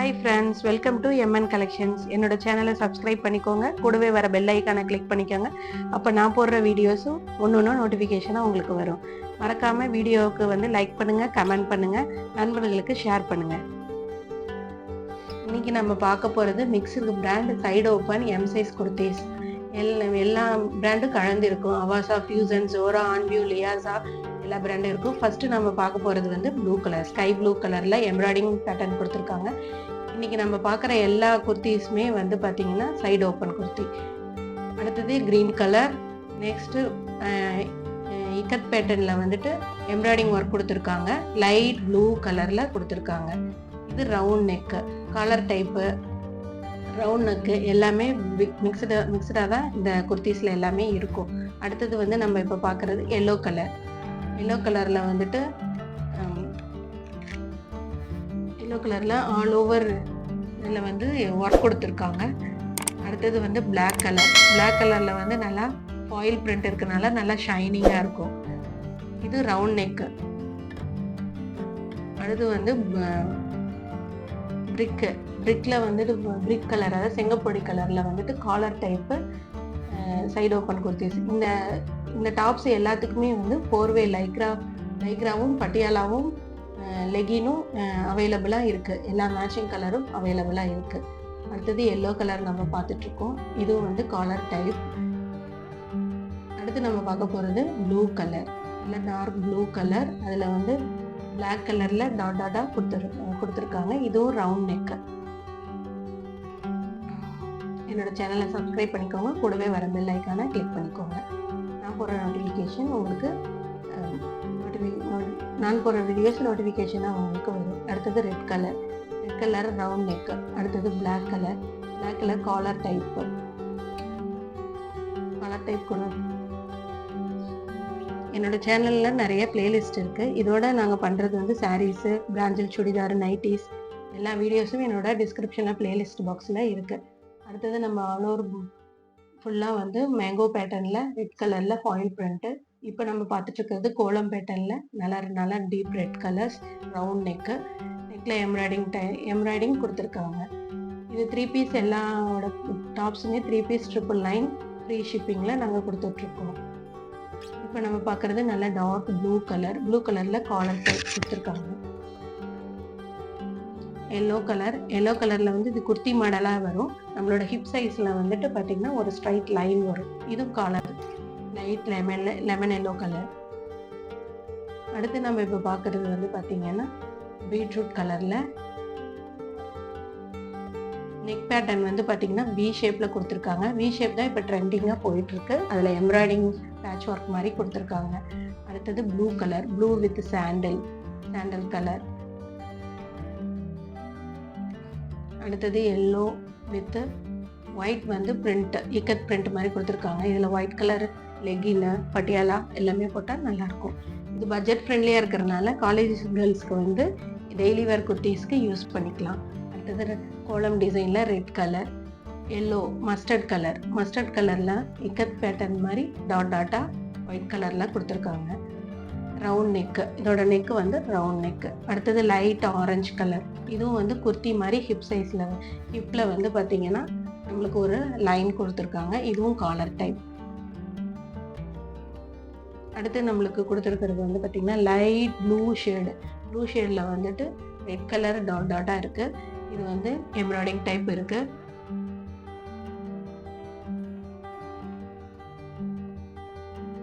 Hi friends, welcome to MN collections. என்னோட சேனலை subscribe பண்ணிக்கோங்க. கூடவே வர பெல் ஐக்கானை கிளிக் பண்ணிக்கோங்க. அப்போ நான் போடுற வீடியோஸும் ஒன்று நோட்டிஃபிகேஷனாக உங்களுக்கு வரும். மறக்காமல் வீடியோவுக்கு லைக் பண்ணுங்கள், கமெண்ட் பண்ணுங்கள், நண்பர்களுக்கு ஷேர் பண்ணுங்கள். இன்றைக்கி நம்ம பார்க்க போகிறது mixed brand side open M size kurtis. எல்லா பிராண்டும் கலந்துருக்கும். அவாசா, ஃபியூசன், ஜோரா, ஆன்வியூ, லியாசா எல்லா பிராண்டும் இருக்கும். ஃபஸ்ட்டு நம்ம பார்க்க போகிறது ப்ளூ கலர், ஸ்கை ப்ளூ கலரில் எம்ப்ராய்டிங் பேட்டர்ன் கொடுத்துருக்காங்க. இன்றைக்கி நம்ம பார்க்குற எல்லா குர்த்திஸுமே பார்த்திங்கன்னா சைடு ஓப்பன் குர்த்தி. அடுத்தது க்ரீன் கலர். நெக்ஸ்ட்டு இக்கட் பேட்டர்னில் எம்ப்ராய்டிங் ஒர்க் கொடுத்துருக்காங்க. லைட் ப்ளூ கலரில் கொடுத்துருக்காங்க. இது round neck, collar type, round neck எல்லாமே மிக்சடாக தான் இந்த குர்த்திஸில் எல்லாமே இருக்கும். அடுத்தது நம்ம இப்போ பார்க்குறது எல்லோ கலர். எல்லோ கலரில் எல்லோ கலரில் ஆல் ஓவர் இதில் ஒர்க் கொடுத்துருக்காங்க. அடுத்தது பிளாக் கலர். பிளாக் கலரில் நல்லா ஃபாயில் பிரிண்ட் இருக்கனால நல்லா ஷைனிங்காக இருக்கும். இது ரவுண்ட் நெக்கு. அடுத்து பிரிக்கில் பிரிக் கலர், அதாவது செங்கப்பொடி கலரில் collar type side open kurtis. இந்த டாப்ஸ் எல்லாத்துக்குமே 4-வே லைக்ராவும் பட்டியாலாவும் லெகினும் அவைலபிளாக இருக்குது. எல்லா மேட்சிங் கலரும் அவைலபிளாக இருக்குது. அடுத்தது எல்லோ கலர் நம்ம பார்த்துட்ருக்கோம். இதுவும் காலர் டைப். அடுத்து நம்ம பார்க்க போகிறது ப்ளூ கலர், இல்லை டார்க் ப்ளூ கலர். அதில் பிளாக் கலரில் டாட்டாக கொடுத்துருக்காங்க. இதுவும் ரவுண்ட் நெக்கு. என்னோட சேனலை சப்ஸ்கிரைப் பண்ணிக்கோங்க. கூடவே வர பெல் ஐக்கானை கிளிக் பண்ணிக்கோங்க. நான் போடுற நோட்டிஃபிகேஷன் உங்களுக்கு நான் போடுற வீடியோஸ் நோட்டிஃபிகேஷனாக உங்களுக்கு வரும். அடுத்தது ரெட் கலர் ரவுண்ட் நெக். அடுத்தது பிளாக் கலர் காலர் டைப் கூட. என்னோட சேனலில் நிறைய பிளேலிஸ்ட் இருக்குது. இதோட நாங்கள் பண்ணுறது சாரீஸு, பிராஞ்சல் சுடிதார், நைட்டிஸ் எல்லா வீடியோஸும் என்னோட டிஸ்கிரிப்ஷனில் பிளேலிஸ்ட் பாக்ஸில் இருக்குது. அடுத்தது நம்ம ஆல் ஓவர் ஃபுல்லாக மேங்கோ பேட்டர்னில் ரெட் கலரில் ஃபாயில் பிரிண்ட்டு. இப்போ நம்ம பார்த்துட்ருக்கிறது கோலம் பேட்டர்னில் நல்லா டீப் ரெட் கலர்ஸ், ரவுண்ட் நெக்கில் எம்ப்ராய்டிங் கொடுத்துருக்காங்க. இது 3 பீஸ். எல்லாவோட டாப்ஸுமே 3 பீஸ் 999 ஃப்ரீ ஷிப்பிங்கில் நாங்கள் கொடுத்துட்ருக்கோம். இப்போ நம்ம பார்க்குறது நல்லா டார்க் ப்ளூ கலரில் காலர் டைப் கொடுத்துருக்காங்க. எல்லோ கலரில் இது குர்த்தி மாடலாக வரும். நம்மளோட ஹிப் சைஸில் பார்த்திங்கன்னா ஒரு ஸ்ட்ரைட் லைன் வரும். இதுவும் collar light lemon yellow colour. அடுத்து நம்ம இப்போ பார்க்குறது பார்த்திங்கன்னா பீட்ரூட் கலரில் நெக் பேட்டர்ன் பார்த்திங்கன்னா வி ஷேப்பில் கொடுத்துருக்காங்க. வி ஷேப் தான் இப்போ ட்ரெண்டிங்காக போயிட்டுருக்கு. அதில் எம்ப்ராய்டிங் பேட்ச் ஒர்க் மாதிரி கொடுத்துருக்காங்க. அடுத்தது ப்ளூ வித் சாண்டல் கலர். அடுத்தது yellow with white print, ikat print மாதிரி கொடுத்துருக்காங்க. இதில் ஒயிட் கலர் லெகின்னு பட்டியாலா எல்லாமே போட்டால் நல்லாயிருக்கும். இது பட்ஜெட் ஃப்ரெண்ட்லியாக இருக்கிறதுனால காலேஜ் கேர்ள்ஸ்க்கு டெய்லி வேர் குர்த்திஸ்க்கு யூஸ் பண்ணிக்கலாம். அடுத்தது கோலம் டிசைனில் ரெட் கலர், எல்லோ, மஸ்டர்ட் கலரில் இக்கட் பேட்டர்ன் மாதிரி டாட்டாக ஒயிட் கலரில் கொடுத்துருக்காங்க. Round neck. இதோட நெக்கு ரவுண்ட் நெக்கு. அடுத்தது லைட் ஆரஞ்சு கலர். இதுவும் குர்த்தி மாதிரி ஹிப் சைஸில் ஹிப்பில் பார்த்திங்கன்னா நம்மளுக்கு ஒரு லைன் கொடுத்துருக்காங்க. இதுவும் காலர் டைப். அடுத்து நம்மளுக்கு கொடுத்துருக்கிறது பார்த்திங்கன்னா லைட் ப்ளூ ஷேடில் ரெட் கலர் டாட்டாக இருக்குது. இது எம்ப்ராய்டிங் டைப் இருக்குது.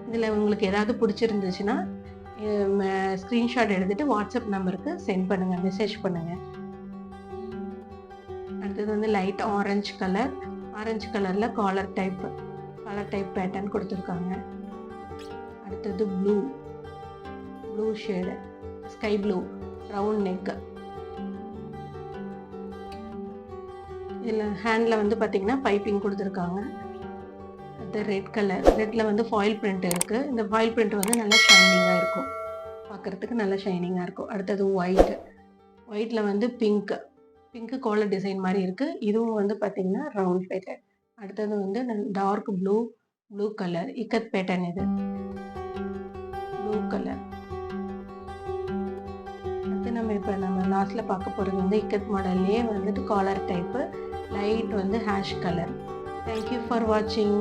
இதில் உங்களுக்கு ஏதாவது பிடிச்சிருந்துச்சுன்னா ஸ்க்ரீன்ஷாட் எடுத்துகிட்டு வாட்ஸ்அப் நம்பருக்கு சென்ட் பண்ணுங்கள், மெசேஜ் பண்ணுங்கள். அடுத்தது லைட் ஆரஞ்சு கலரில் காலர் டைப் பேட்டர்ன் கொடுத்துருக்காங்க. அடுத்தது blue shade, sky blue, round neck. இதில் ஹேண்டில் பார்த்திங்கன்னா பைப்பிங் கொடுத்துருக்காங்க. ரெட்டில் ஃபாயில் பிரிண்ட் இருக்குது. இந்த ஃபாயில் பிரிண்ட் நல்லா ஷைனிங்காக இருக்கும், பார்க்குறதுக்கு நல்லா ஷைனிங்காக இருக்கும். அடுத்தது ஒயிட்டில் பிங்க்கு கோலர் டிசைன் மாதிரி இருக்குது. இதுவும் பார்த்திங்கன்னா ரவுண்ட் பேட்டர்ன். அடுத்தது dark blue colour ikat pattern. இது ப்ளூ கலர். அடுத்து நம்ம இப்போ நம்ம லாஸ்ட்டில் பார்க்க போகிறது வந்து இக்கத் மாடல்லையே வந்துட்டு காலர் டைப்பு, லைட் வந்து ஹேஷ் கலர். தேங்க்யூ ஃபார் வாட்சிங்.